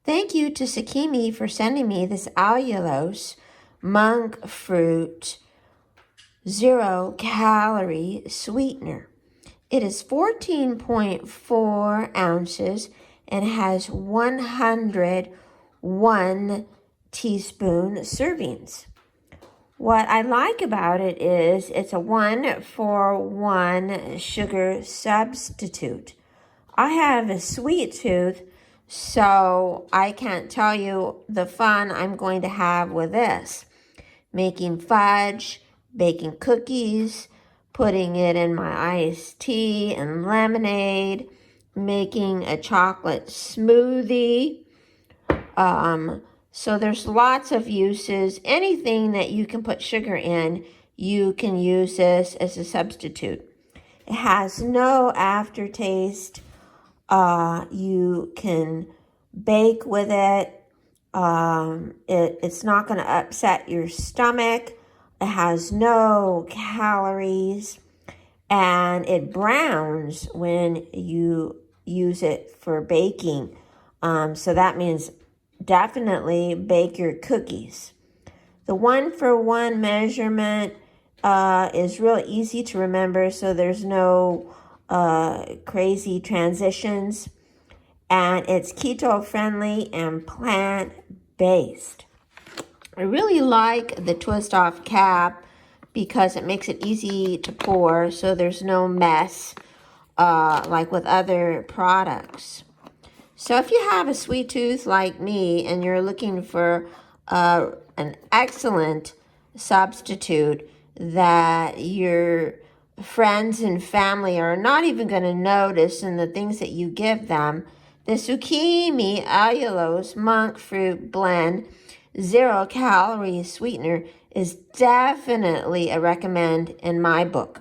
Thank you to SUKIMI for sending me this Allulose monk fruit 0-calorie sweetener. It is 14.4 ounces and has 101 teaspoon servings. What I like about it is it's a 1-for-1 sugar substitute. I have a sweet tooth, so I can't tell you the fun I'm going to have with this. Making fudge, baking cookies, putting it in my iced tea and lemonade, making a chocolate smoothie. So there's lots of uses. Anything that you can put sugar in, you can use this as a substitute. It has no aftertaste. You can bake with it. It's not going to upset your stomach. It has no calories. And it browns when you use it for baking. So that means definitely bake your cookies. The 1-for-1 measurement is real easy to remember, so there's no crazy transitions. And it's keto friendly and plant-based. I really like the twist off cap because it makes it easy to pour, so there's no mess like with other products. So if you have a sweet tooth like me and you're looking for an excellent substitute that your friends and family are not even going to notice in the things that you give them, the SUKIMI Allulose Monk Fruit Blend 0-calorie sweetener is definitely a recommend in my book.